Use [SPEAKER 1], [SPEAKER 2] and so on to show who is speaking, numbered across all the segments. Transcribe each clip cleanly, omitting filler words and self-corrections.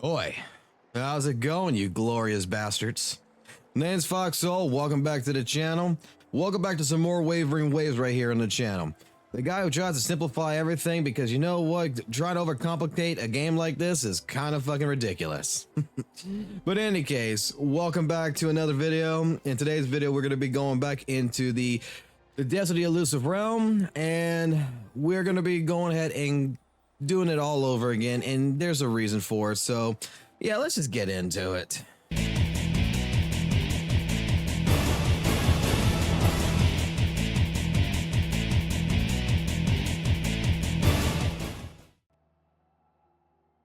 [SPEAKER 1] Oi, how's it going, you glorious bastards? Name's Fox Soul. Welcome back to the channel. Welcome back to some more Wuthering Waves right here on the channel. The guy who tries to simplify everything, because you know what? Trying to overcomplicate a game like this is kind of fucking ridiculous. But in any case, welcome back to another video. In today's video, we're going to be going back into the depths of the Illusive Realm, and we're going to be going ahead and doing it all over again, and there's a reason for it. So yeah, let's just get into it.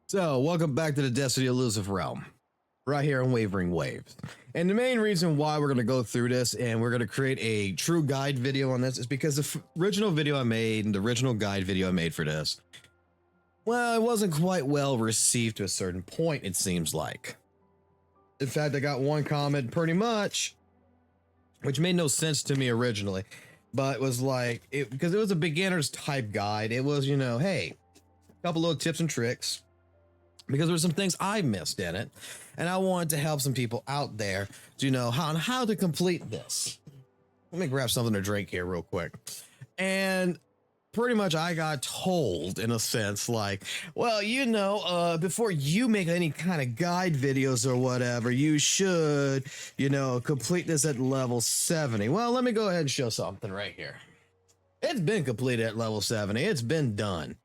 [SPEAKER 1] So welcome back to the depths of the Illusive Realm right here on Wuthering Waves. And the main reason why we're going to go through this and we're going to create a true guide video on this is because the original video I made and the original guide video I made for this, well, it wasn't quite well received to a certain point, it seems like. In fact, I got one comment pretty much, which made no sense to me originally, but it was like, because it was a beginner's type guide. It was, you know, hey, a couple little tips and tricks, because there were some things I missed in it, and I wanted to help some people out there to know how to complete this. Let me grab something to drink here real quick. And pretty much I got told, in a sense, like, well, you know, before you make any kind of guide videos or whatever, you should, you know, complete this at level 70. Well, let me go ahead and show something right here. It's been completed at level 70. It's been done.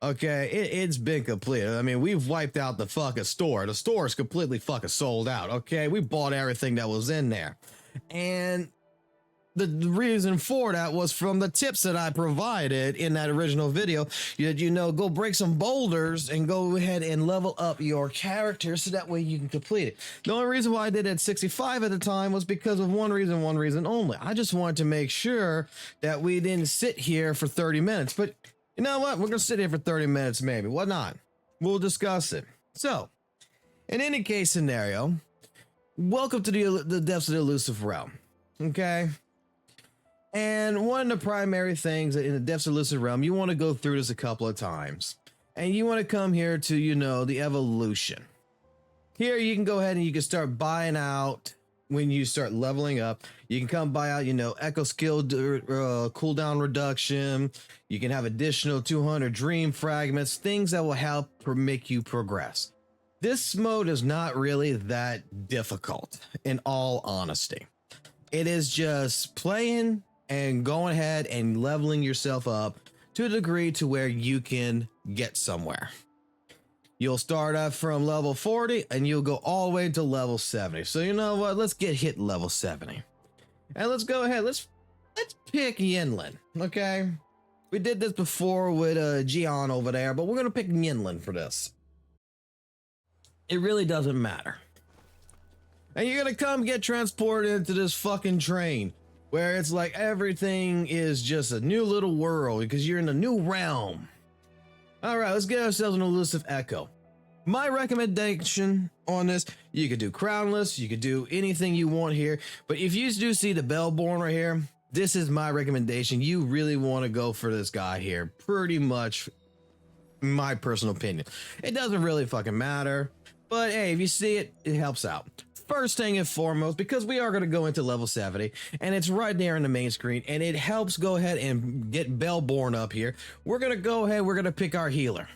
[SPEAKER 1] Okay, it's been completed. I mean, we've wiped out the fucking store. The store is completely fucking sold out. Okay, we bought everything that was in there. And the reason for that was from the tips that I provided in that original video. You know, go break some boulders and go ahead and level up your character so that way you can complete it. The only reason why I did it at 65 at the time was because of one reason only. I just wanted to make sure that we didn't sit here for 30 minutes. But you know what? We're going to sit here for 30 minutes, maybe. Why not? We'll discuss it. So, in any case scenario, welcome to the depths of the Illusive Realm. Okay? And one of the primary things in the depths of the Illusive Realm, you want to go through this a couple of times. And you want to come here to, you know, the evolution. Here, you can go ahead and you can start buying out. When you start leveling up, you can come buy out, you know, echo skill cooldown reduction. You can have additional 200 dream fragments, things that will help make you progress. This mode is not really that difficult, in all honesty. It is just playing and going ahead and leveling yourself up to a degree to where you can get somewhere. You'll start up from level 40 and you'll go all the way to level 70. So you know what? Let's hit level 70. And let's go ahead. Let's pick Yinlin. Okay. We did this before with Jian over there, but we're going to pick Yinlin for this. It really doesn't matter. And you're going to come get transported into this fucking train where it's like everything is just a new little world because you're in a new realm. All right, let's get ourselves an elusive echo. My recommendation on this, you could do crownless, you could do anything you want here, but if you do see the Bellborn right here, this is my recommendation. You really want to go for this guy here, pretty much my personal opinion. It doesn't really fucking matter, but hey, if you see it, it helps out. First thing and foremost, because we are going to go into level 70 and it's right there in the main screen and it helps go ahead and get Bellborn up here. We're going to go ahead. We're going to pick our healer.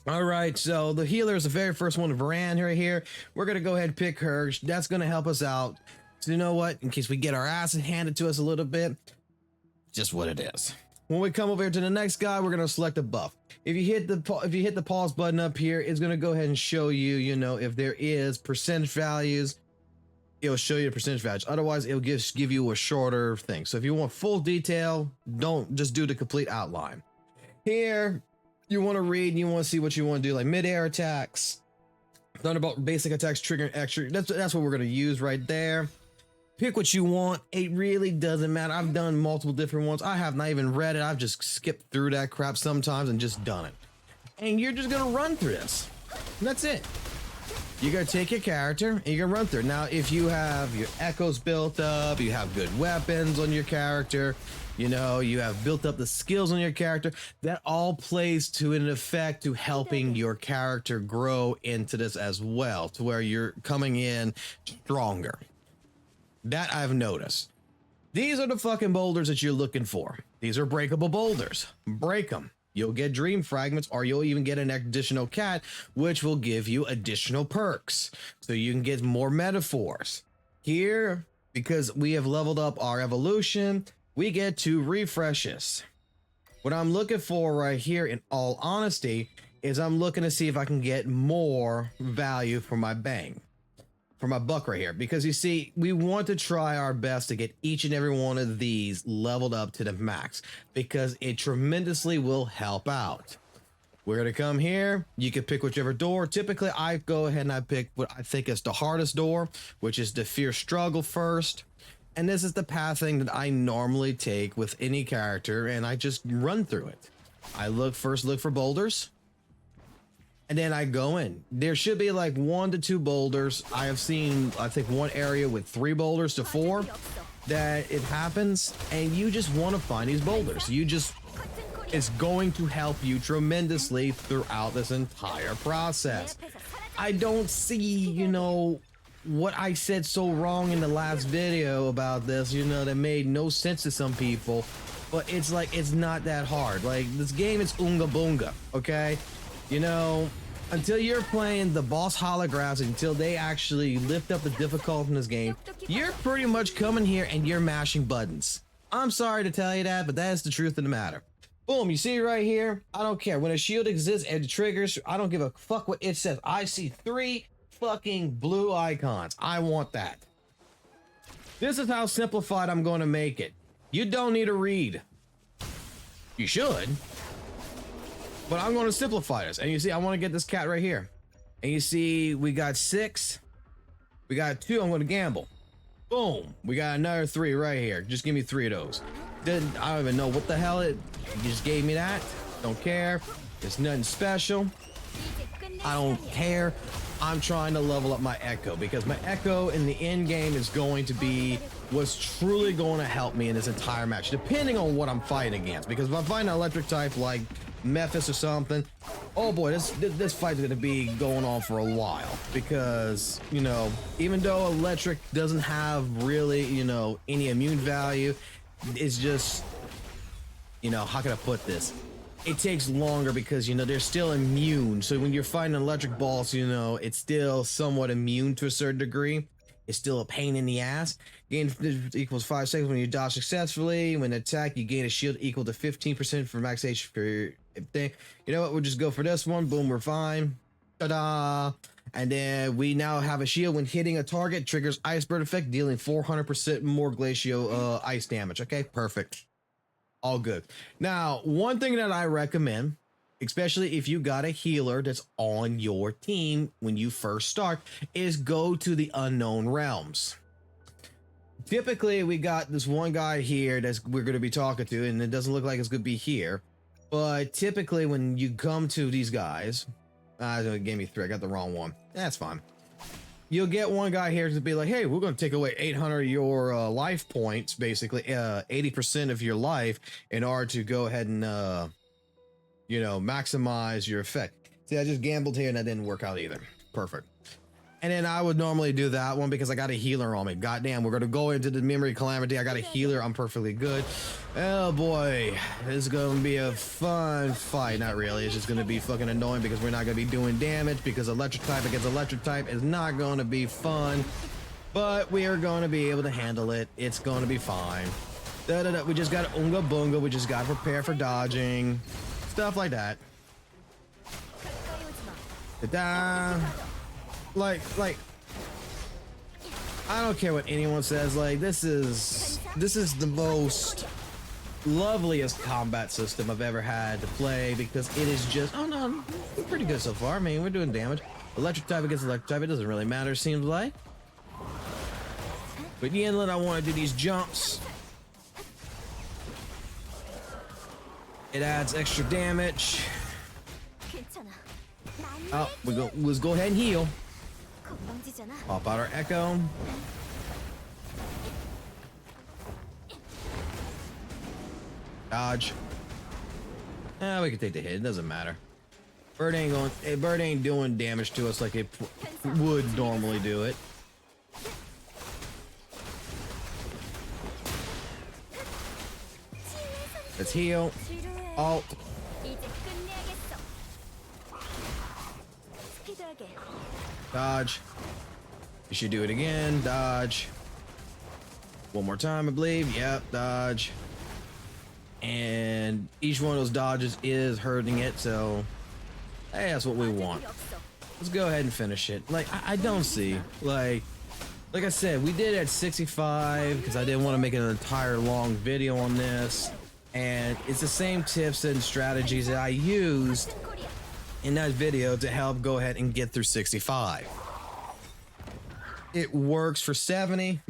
[SPEAKER 1] All right. So the healer is the very first one, Varan right here. We're going to go ahead and pick her. That's going to help us out. So you know what? In case we get our ass handed to us a little bit, just what it is. When we come over here to the next guy, we're going to select a buff. If you hit the pause button up here, it's going to go ahead and show you, you know, if there is percentage values, it'll show you the percentage values. Otherwise, it'll give you a shorter thing. So if you want full detail, don't just do the complete outline. Here, you want to read and you want to see what you want to do, like mid-air attacks, thunderbolt basic attacks, triggering extra. That's what we're going to use right there. Pick what you want. It really doesn't matter. I've done multiple different ones. I have not even read it. I've just skipped through that crap sometimes and just done it. And you're just going to run through this. And that's it. you're gonna take your character and you're gonna run through it. Now, if you have your echoes built up, you have good weapons on your character, you know, you have built up the skills on your character, that all plays to an effect to helping your character grow into this as well, to where you're coming in stronger. That I've noticed. These are the fucking boulders that you're looking for. These are breakable boulders. Break them. You'll get dream fragments, or you'll even get an additional cat, which will give you additional perks. So you can get more metaphors. Here, because we have leveled up our evolution, we get 2 refreshes. What I'm looking for right here, in all honesty, is I'm looking to see if I can get more value for my bang. For my buck right here, because you see, we want to try our best to get each and every one of these leveled up to the max, because it tremendously will help out. We're gonna come here. You can pick whichever door. Typically, I go ahead and I pick what I think is the hardest door, which is the Fear Struggle first. And this is the pathing that I normally take with any character, and I just run through it. I look for boulders. And then I go in. There should be like 1 to 2 boulders. I have seen, I think, one area with 3 boulders to 4 that it happens, and you just want to find these boulders. It's going to help you tremendously throughout this entire process. I don't see, you know, what I said so wrong in the last video about this, you know, that made no sense to some people, but it's like, it's not that hard. Like, this game is Oonga Boonga, okay? You know, until you're playing the boss holographs, until they actually lift up the difficulty in this game, you're pretty much coming here and you're mashing buttons. I'm sorry to tell you that, but that is the truth of the matter. Boom, you see right here? I don't care. When a shield exists and it triggers, I don't give a fuck what it says. I see 3 fucking blue icons. I want that. This is how simplified I'm going to make it. You don't need to read. You should. But I'm going to simplify this. And you see, I want to get this cat right here. And you see, we got 6. We got 2. I'm going to gamble. Boom. We got another 3 right here. Just give me 3 of those. I don't even know what the hell it. You just gave me that. Don't care. It's nothing special. I don't care. I'm trying to level up my echo, because my echo in the end game is going to be what's truly going to help me in this entire match, depending on what I'm fighting against. Because if I'm fighting an electric type like Memphis or something, oh boy, this fight is going to be going on for a while, because, you know, even though electric doesn't have really, you know, any immune value, it's just, you know, how can I put this? It takes longer because, you know, they're still immune. So when you're fighting an electric boss, you know, it's still somewhat immune to a certain degree. It's still a pain in the ass. Gain equals 5 seconds when you dodge successfully. When attack, you gain a shield equal to 15% for max HP thing. You know what? We'll just go for this one. Boom, we're fine. Ta-da! And then we now have a shield when hitting a target. Triggers Iceberg effect, dealing 400% more glacial ice damage. Okay, perfect. All good. Now, one thing that I recommend, especially if you got a healer that's on your team when you first start, is go to the unknown realms. Typically, we got this one guy here that's we're going to be talking to, and it doesn't look like it's going to be here. But typically, when you come to these guys, it gave me 3. I got the wrong one. That's fine. You'll get one guy here to be like, hey, we're going to take away 800 of your life points, basically 80% of your life, in order to go ahead and, you know, maximize your effect. See, I just gambled here and that didn't work out either. Perfect. And then I would normally do that one because I got a healer on me. Goddamn, we're going to go into the memory calamity. I got a healer. I'm perfectly good. Oh boy, this is going to be a fun fight. Not really. It's just going to be fucking annoying because we're not going to be doing damage, because electric type against electric type is not going to be fun. But we are going to be able to handle it. It's going to be fine. We just got Oonga Boonga. We just got to prepare for dodging. Stuff like that. Ta-da! Like, I don't care what anyone says. Like, this is the most loveliest combat system I've ever had to play, because it is just, oh no, we're pretty good so far. I mean, we're doing damage. Electric type against electric type, it doesn't really matter, seems like. But the inlet, I want to do these jumps. It adds extra damage. Oh, let's go ahead and heal. Pop out our Echo. Dodge. We can take the hit. It doesn't matter. Bird ain't doing damage to us like it would normally do it. Let's heal. Alt. Dodge. You should do it again. Dodge. One more time, I believe. Yep, dodge. And each one of those dodges is hurting it, so hey, that's what we want. Let's go ahead and finish it. Like, I don't see, like I said, we did it at 65 because I didn't want to make an entire long video on this, and it's the same tips and strategies that I used in that video to help go ahead and get through 65. It works for 70.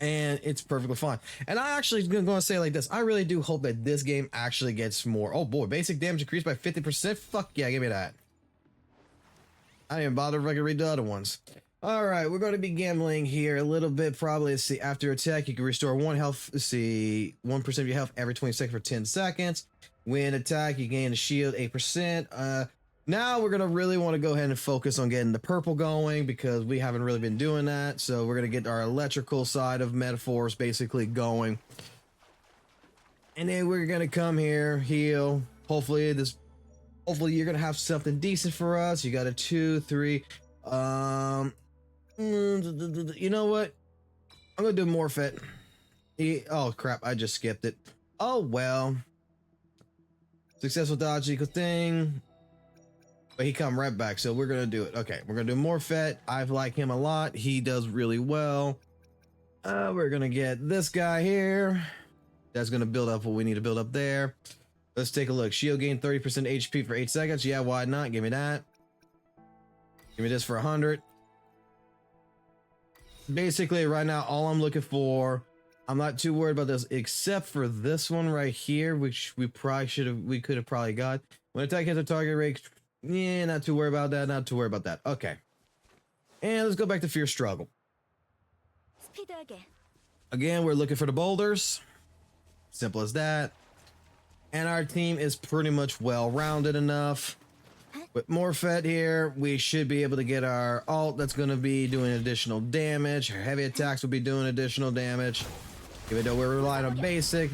[SPEAKER 1] And it's perfectly fine. And I actually going to say like this. I really do hope that this game actually gets more. Oh boy, basic damage increased by 50%. Fuck yeah, give me that. I didn't even bother if I could read the other ones. All right, we're going to be gambling here a little bit. Probably, let's see, after attack, you can restore 1 health. Let's see, 1% of your health every 20 seconds for 10 seconds. When attack, you gain a shield 8%. Now we're going to really want to go ahead and focus on getting the purple going because we haven't really been doing that. So we're going to get our electrical side of metaphors basically going. And then we're going to come here, heal. Hopefully you're going to have something decent for us. You got a 2, 3. You know what? I'm going to do Morphet. Oh crap, I just skipped it. Oh well. Successful dodge equal thing. But he come right back, so we're gonna do it. Okay, we're gonna do Morphet. I like him a lot. He does really well. We're gonna get this guy here. That's gonna build up what we need to build up there. Let's take a look. Shield gain 30% HP for 8 seconds. Yeah, why not? Give me that. Give me this for 100. Basically, right now, all I'm looking for, I'm not too worried about this, except for this one right here, which we could have probably got. When attack hits a target rate, yeah, not too worried about that. Not too worried about that. Okay. And let's go back to Fear Struggle. Again, we're looking for the boulders. Simple as that. And our team is pretty much well-rounded enough. With Morphet here, we should be able to get our alt that's going to be doing additional damage. Our heavy attacks will be doing additional damage. Even though we're relying on basic,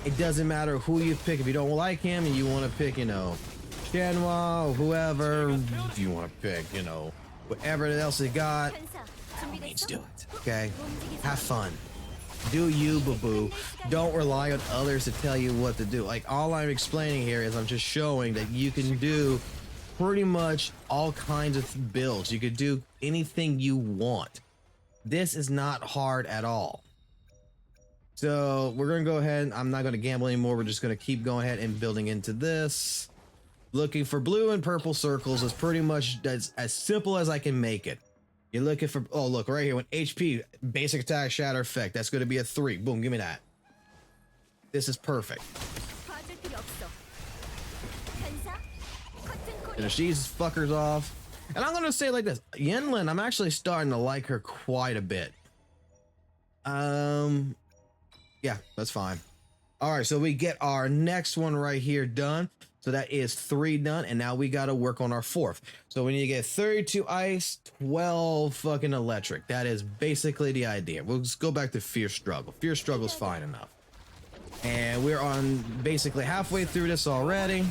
[SPEAKER 1] it doesn't matter who you pick. If you don't like him and you want to pick, you know, Shenhua or whoever, if you want to pick, you know, whatever else they got, by all means do it. Okay? Have fun. Do you, boo-boo. Don't rely on others to tell you what to do. Like, all I'm explaining here is I'm just showing that you can do pretty much all kinds of builds. You could do anything you want. This is not hard at all. So we're going to go ahead. I'm not going to gamble anymore. We're just going to keep going ahead and building into this. Looking for blue and purple circles is pretty much as simple as I can make it. You're looking for, oh, look right here. When HP, basic attack, shatter effect. That's going to be a 3. Boom, give me that. This is perfect. Finish these fuckers off. And I'm going to say like this. Yenlin, I'm actually starting to like her quite a bit. Yeah, that's fine. All right, so we get our next one right here done. So that is 3 done, and now we got to work on our 4th. So we need to get 32 ice, 12 fucking electric. That is basically the idea. We'll just go back to Fear Struggle. Fear Struggle's fine enough. And we're on basically halfway through this already.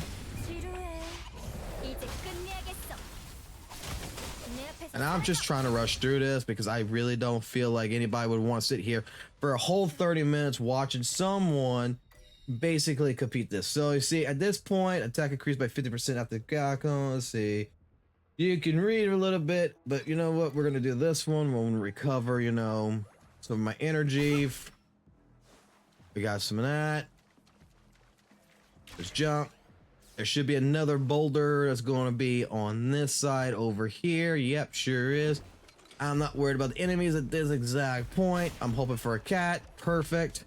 [SPEAKER 1] And I'm just trying to rush through this because I really don't feel like anybody would want to sit here for a whole 30 minutes watching someone basically compete this. So you see, at this point, attack increased by 50% after Gakko. Let's see. You can read a little bit, but you know what? We're going to do this one. We're going to recover, you know, some of my energy. We got some of that. Let's jump. There should be another boulder that's going to be on this side over here. Yep, sure is. I'm not worried about the enemies at this exact point. I'm hoping for a cat. Perfect.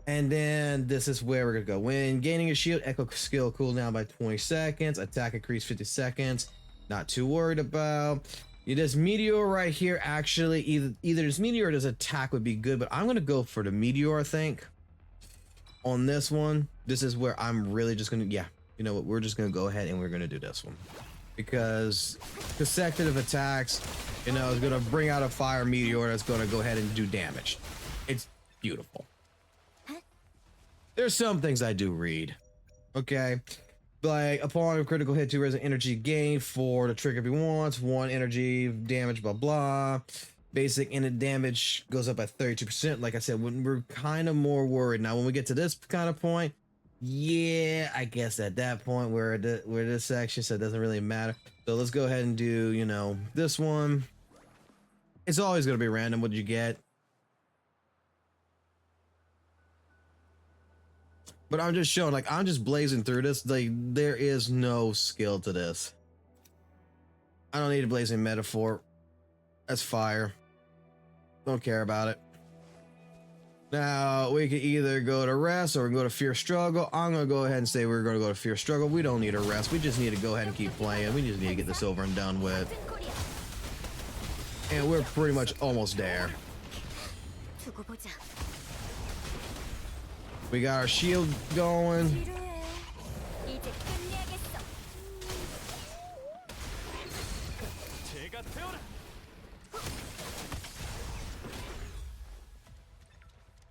[SPEAKER 1] And then this is where we're going to go. When gaining a shield, echo skill cooldown by 20 seconds. Attack increase 50 seconds. Not too worried about. This meteor right here, actually, either this meteor or this attack would be good, but I'm gonna go for the meteor, I think. On this one, this is where I'm really just gonna, yeah, you know what, we're just gonna go ahead and we're gonna do this one. Because consecutive attacks, you know, is gonna bring out a fire meteor that's gonna go ahead and do damage. It's beautiful. There's some things I do read. Okay. Like, upon a critical hit, 2 resin energy gain for the trigger if he wants, 1 energy damage, blah blah. Basic innate damage goes up by 32%. Like I said, when we're kind of more worried. Now, when we get to this kind of point, yeah, I guess at that point we're this section, so it doesn't really matter. So let's go ahead and do, you know, this one. It's always gonna be random what you get. But I'm just showing, like, I'm just blazing through this. Like, there is no skill to this. I don't need a blazing metaphor. That's fire. Don't care about it. Now, we can either go to rest or we can go to fear struggle. I'm going to go ahead and say we're going to go to fear struggle. We don't need a rest. We just need to go ahead and keep playing. We just need to get this over and done with. And we're pretty much almost there. We got our shield going.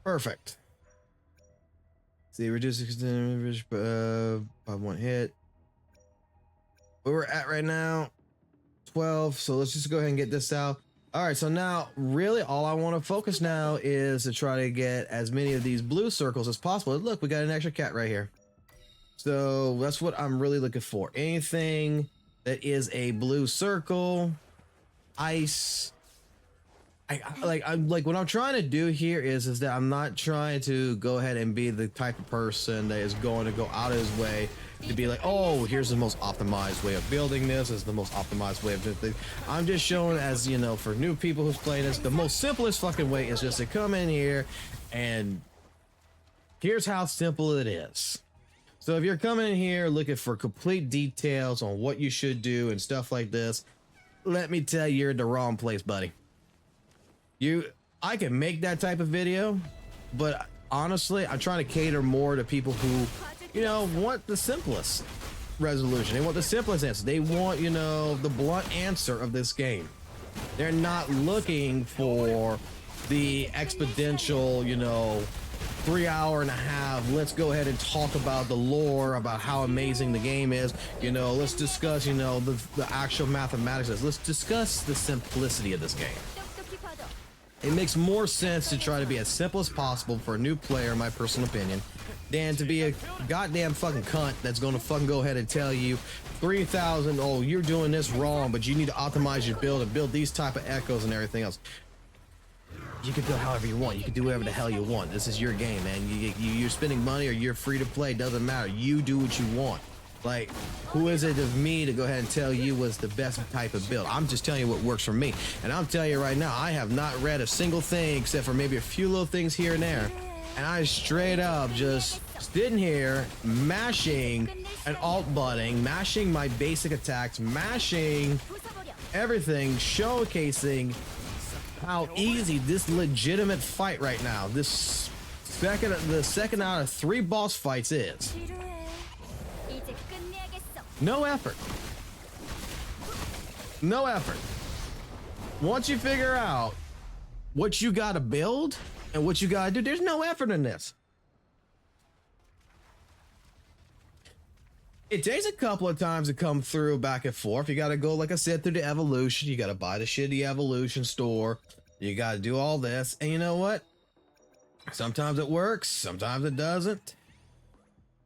[SPEAKER 1] Perfect. See, reduces damage by 1 hit. Where we're at right now, 12. So let's just go ahead and get this out. All right, so now really all I want to focus now is to try to get as many of these blue circles as possible. And look, we got an extra cat right here. So that's what I'm really looking for. Anything that is a blue circle, ice. I'm like what I'm trying to do here is that I'm not trying to go ahead and be the type of person that is going to go out of his way to be like, oh, here's the most optimized way of building this, is the most optimized way of doing things. I'm just showing, as you know, for new people who's playing this, the most simplest fucking way is just to come in here and here's how simple it is. So if you're coming in here looking for complete details on what you should do and stuff like this, let me tell you, you're in the wrong place, buddy. I can make that type of video, but honestly, I'm trying to cater more to people who, you know, want the simplest resolution. They want the simplest answer. They want, you know, the blunt answer of this game. They're not looking for the exponential, you know, 3 hour and a half. Let's go ahead and talk about the lore, about how amazing the game is. You know, let's discuss, you know, the actual mathematics. Let's discuss the simplicity of this game. It makes more sense to try to be as simple as possible for a new player, in my personal opinion, than to be a goddamn fucking cunt that's going to fucking go ahead and tell you 3,000, oh, you're doing this wrong, but you need to optimize your build and build these type of echoes and everything else. You can build however you want. You can do whatever the hell you want. This is your game, man. You're spending money or you're free to play. Doesn't matter. You do what you want. Like, who is it of me to go ahead and tell you what's the best type of build? I'm just telling you what works for me. And I'm telling you right now, I have not read a single thing except for maybe a few little things here and there. And I straight up just sitting here mashing an alt button, mashing my basic attacks, mashing everything, showcasing how easy this legitimate fight right now, the second out of 3 boss fights is. No effort. No effort. Once you figure out what you gotta build and what you gotta do, there's no effort in this. It takes a couple of times to come through back and forth. You gotta go, like I said, through the evolution. You gotta buy the shitty evolution store. You gotta do all this. And you know what? Sometimes it works, sometimes it doesn't.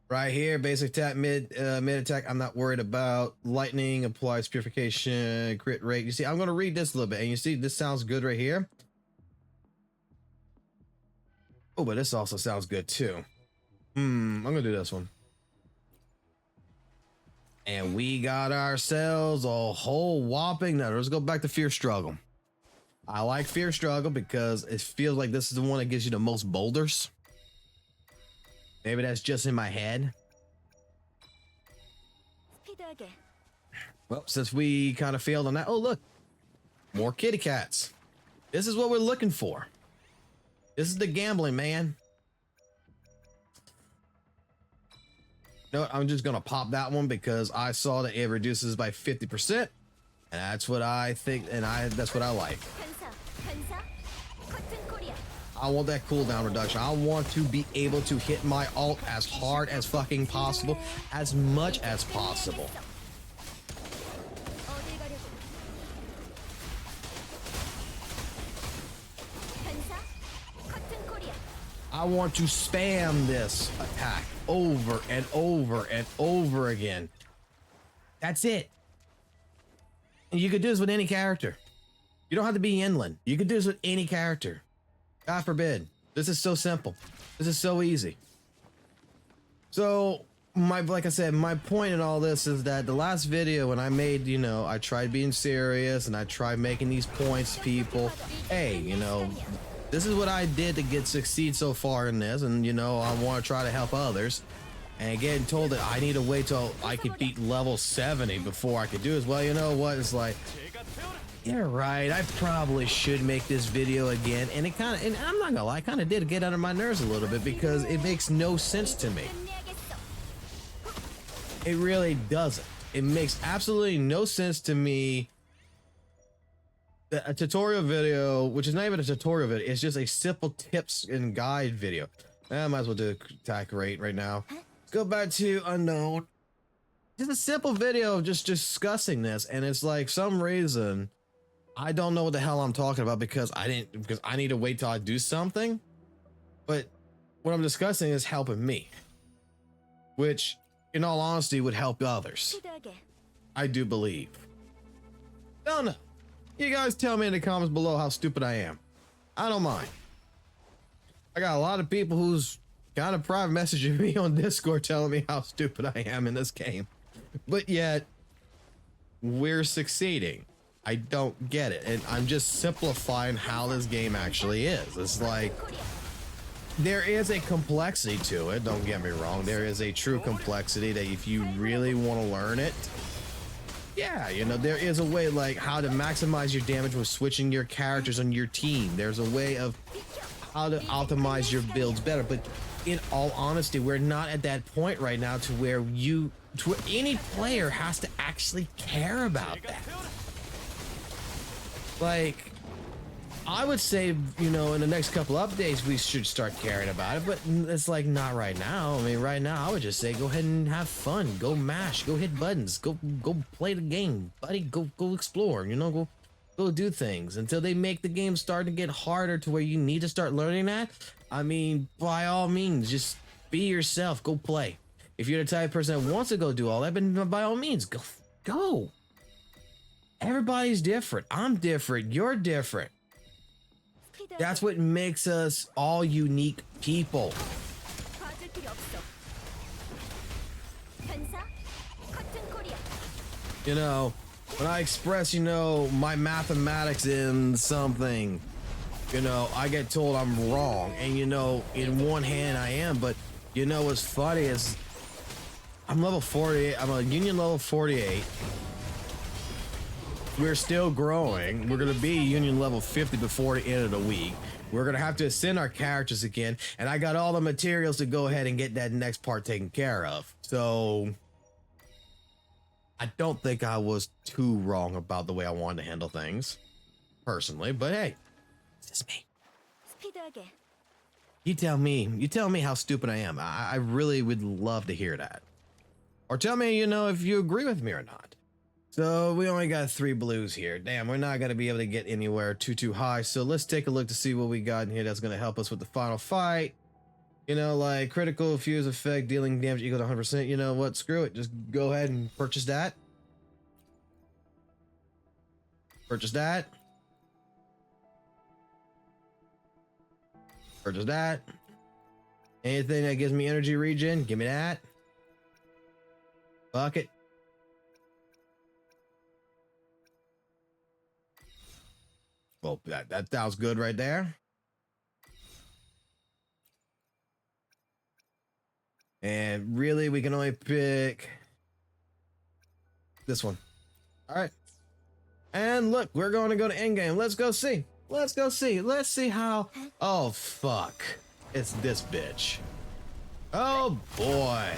[SPEAKER 1] Right here, basic attack, mid attack, I'm not worried about. Lightning applies purification, crit rate. You see, I'm going to read this a little bit, and you see, this sounds good right here. Oh, but this also sounds good too. I'm going to do this one. And we got ourselves a whole whopping. Now, let's go back to fear struggle. I like fear struggle because it feels like this is the one that gives you the most boulders. Maybe that's just in my head. Well, since we kind of failed on that, oh look, more kitty cats. This is what we're looking for. This is the gambling, man. You know what? I'm just gonna pop that one because I saw that it reduces by 50%, and that's what I think, and that's what I like. I want that cooldown reduction. I want to be able to hit my ult as hard as fucking possible, as much as possible. I want to spam this attack over and over and over again. That's it. And you could do this with any character. You don't have to be inland. You could do this with any character. God forbid. This is so simple. This is so easy. So like I said, my point in all this is that the last video when I made, you know, I tried being serious and I tried making these points to people. Hey, you know, this is what I did to succeed so far in this, and you know, I want to try to help others. And getting told that I need to wait till I could beat level 70 before I could do this. Well, you know what? It's like, yeah, right. I probably should make this video again. And it kind of, and I'm not gonna lie, I kind of did get under my nerves a little bit because it makes no sense to me. It really doesn't. It makes absolutely no sense to me. A tutorial video, which is not even a tutorial video, it's just a simple tips and guide video. I might as well do attack rate right now. Let's go back to unknown. Just a simple video of just discussing this, and it's like some reason I don't know what the hell I'm talking about because I need to wait till I do something. But what I'm discussing is helping me, which in all honesty would help others. I do believe. Don't know. You guys tell me in the comments below how stupid I am. I don't mind. I got a lot of people who's kind of private messaging me on Discord telling me how stupid I am in this game. But yet, we're succeeding. I don't get it. And I'm just simplifying how this game actually is. It's like, there is a complexity to it. Don't get me wrong. There is a true complexity that if you really want to learn it, yeah, you know, there is a way like how to maximize your damage with switching your characters on your team. There's a way of how to optimize your builds better. But in all honesty, we're not at that point right now to where any player has to actually care about that. Like, I would say, you know, in the next couple updates, we should start caring about it, but it's like not right now. I mean, right now, I would just say go ahead and have fun. Go mash, go hit buttons, go play the game, buddy. Go explore, you know, go do things until they make the game start to get harder to where you need to start learning that. I mean, by all means, just be yourself, go play. If you're the type of person that wants to go do all that, then by all means, go. Everybody's different. I'm different. You're different. That's what makes us all unique people. You know, when I express, you know, my mathematics in something, you know, I get told I'm wrong. And, you know, in one hand I am, but you know what's funny is I'm level 48. I'm a union level 48. We're still growing. We're going to be union level 50 before the end of the week. We're going to have to ascend our characters again. And I got all the materials to go ahead and get that next part taken care of. So I don't think I was too wrong about the way I wanted to handle things personally, but hey, it's just me. You tell me how stupid I am. I really would love to hear that. Or tell me, you know, if you agree with me or not. So we only got 3 blues here. Damn, we're not going to be able to get anywhere too high. So let's take a look to see what we got in here that's going to help us with the final fight. You know, like critical fuse effect, dealing damage equal to 100%. You know what? Screw it. Just go ahead and purchase that. Purchase that. Purchase that. Anything that gives me energy regen, give me that. Bucket. Well, that sounds good right there. And really, we can only pick This one. All right. And look, we're going to go to endgame. Let's go see. Let's go see. Let's see how. Oh, fuck. It's this bitch. Oh, boy.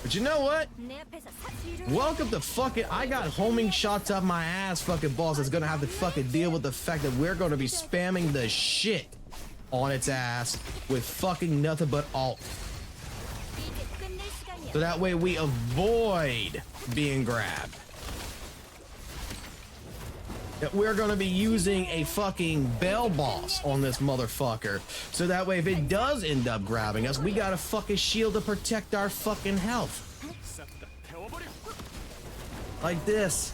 [SPEAKER 1] But you know what? Welcome to fucking. I got homing shots up my ass, fucking balls. That's gonna have to fucking deal with the fact that we're gonna be spamming the shit on its ass with fucking nothing but alt. So that way we avoid being grabbed. That we're gonna be using a fucking bell boss on this motherfucker. So that way if it does end up grabbing us, we got a fucking shield to protect our fucking health. Like this.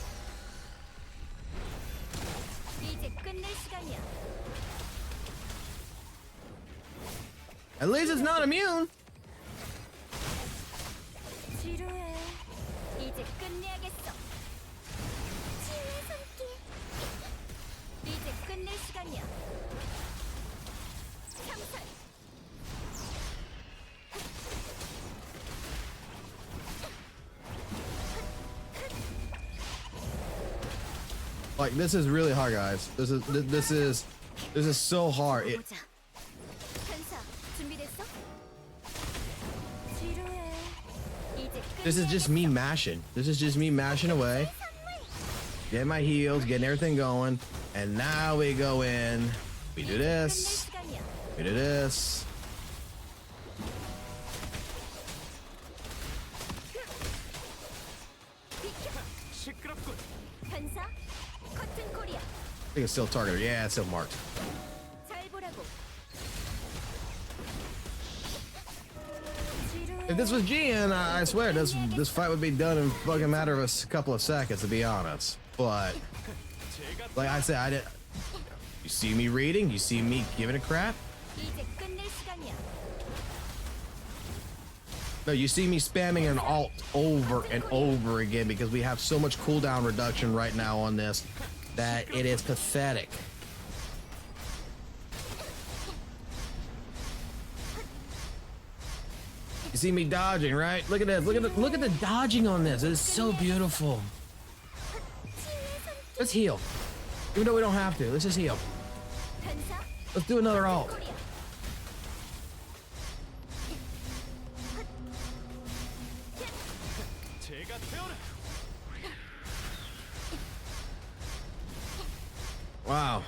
[SPEAKER 1] At least it's not immune. Like, this is really hard, guys. This is so hard. This is just me mashing. This is just me mashing away. Getting my heals, getting everything going. And now we go in. We do this. We do this. I think it's still targeted. Yeah, it's still marked. If this was GN, I swear this fight would be done in a fucking matter of a couple of seconds, to be honest. But like I said, I did. You see me reading? You see me giving a crap? No, you see me spamming an alt over and over again because we have so much cooldown reduction right now on this that it is pathetic. You see me dodging, right? Look at this. Look at the dodging on this. It is so beautiful. Let's heal. Even though we don't have to. Let's just heal. Let's do another alt. Wow.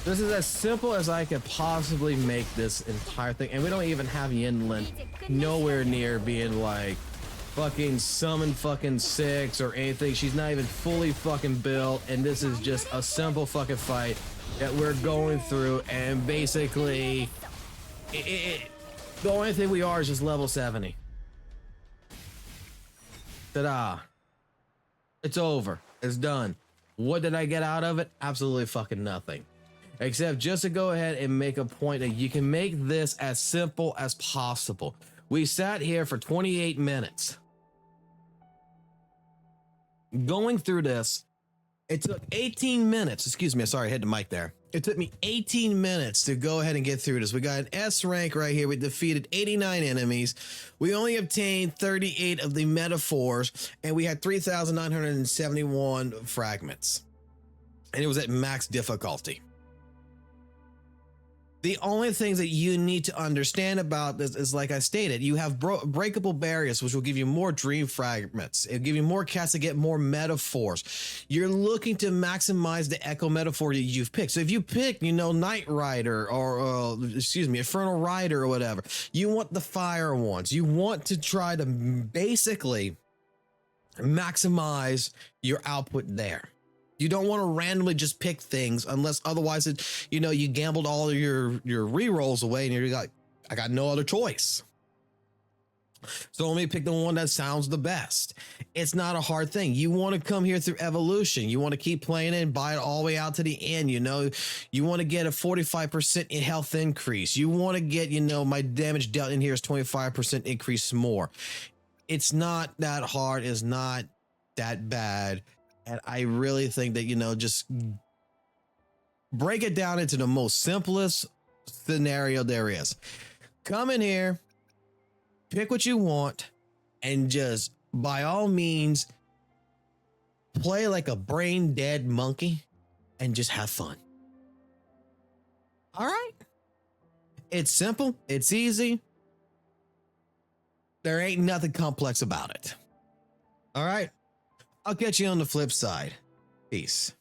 [SPEAKER 1] This is as simple as I could possibly make this entire thing, and we don't even have Yinlin nowhere near being like fucking summon fucking 6 or anything. She's not even fully fucking built, and this is just a simple fucking fight that we're going through, and basically the only thing we are is just level 70. Ta-da. It's over. It's done. What did I get out of it? Absolutely fucking nothing. Except just to go ahead and make a point that you can make this as simple as possible. We sat here for 28 minutes. Going through this, it took 18 minutes. Excuse me, sorry, I hit the mic there. It took me 18 minutes to go ahead and get through this. We got an S rank right here. We defeated 89 enemies. We only obtained 38 of the metaphors, and we had 3,971 fragments. And it was at max difficulty. The only things that you need to understand about this is, like I stated, you have breakable barriers, which will give you more dream fragments. It'll give you more cats to get more metaphors. You're looking to maximize the echo metaphor that you've picked. So if you pick, you know, Night Rider or, excuse me, Infernal Rider or whatever, you want the fire ones. You want to try to basically maximize your output there. You don't want to randomly just pick things unless otherwise it, you know, you gambled all of your rerolls away and you're like, I got no other choice. So let me pick the one that sounds the best. It's not a hard thing. You want to come here through evolution. You want to keep playing it and buy it all the way out to the end. You know, you want to get a 45% in health increase. You want to get, you know, my damage dealt in here is 25% increase more. It's not that hard. It's not that bad. And I really think that, you know, just break it down into the most simplest scenario there is. Come in here, pick what you want, and just by all means play like a brain dead monkey and just have fun. All right. It's simple. It's easy. There ain't nothing complex about it. All right. I'll catch you on the flip side. Peace.